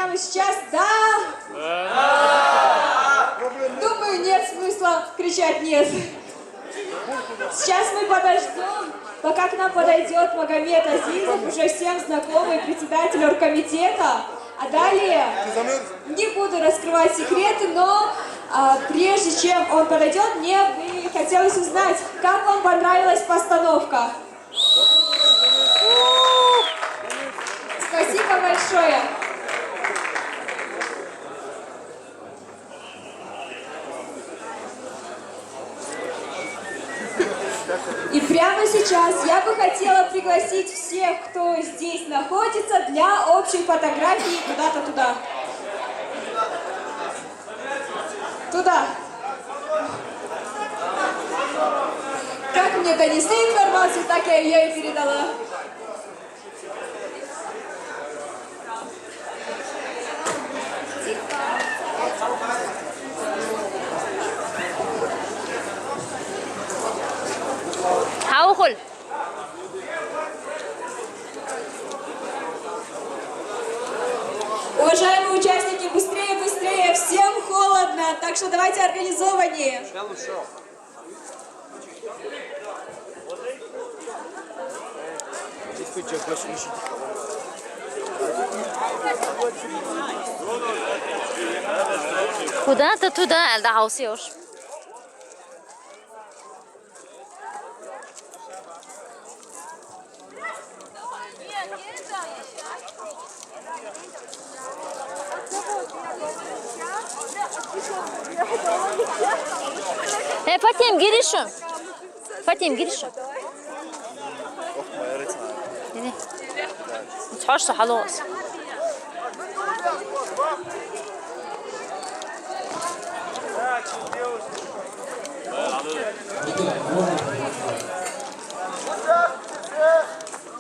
прямо сейчас? Да? Думаю, нет смысла кричать нет. Сейчас мы подождем, пока к нам подойдет Магомед Азизов, уже всем знакомый председатель оргкомитета. А далее не буду раскрывать секреты, но прежде чем он подойдет, мне бы хотелось узнать, как вам понравилась постановка. Спасибо большое. И прямо сейчас я бы хотела пригласить всех, кто здесь находится, для общей фотографии куда-то туда. Туда. Как мне донесли информацию, так я ее и передала. Хаухуль. Уважаемые участники, быстрее, быстрее, всем холодно, так что давайте организованнее. Куда-то туда, да, усешь. Фатим, гиришим. Фатим, гиришим. تحرش خلاص.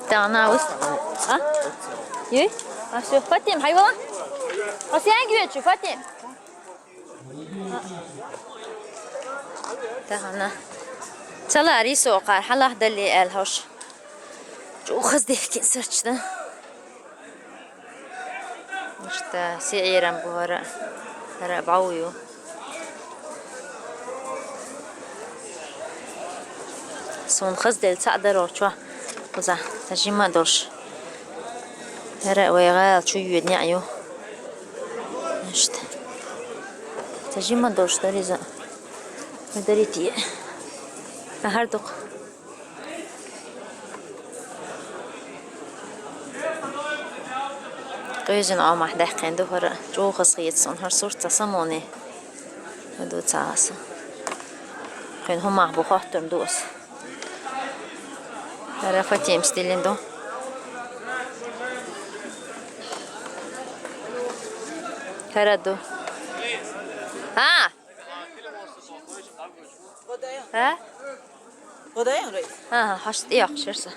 تعنا وست. ها؟ يي؟ أشوف فاتم حيوة. بس يعني شوف فاتم. تعنا. تلا ريسو قار حلا هذا اللي قالهاش. شو خذ كين سرتش ده. مشتا سعيرم بهرا. هرا بعويو. سون خزدل تعذر شو وزع تجمع درش هرا ويغال شو يدنيعيو نشت تجمع درش دريزا مدريتي هردق قيجن عام حدقين دو هرا جو خصيت سون هر صورت سموني هدو تعاسا خين هم عبو خاطرم دوس هرا فاتيم ستيلين دو هرا دو ها ها غدايا رئيس ها حشت ايه شرسة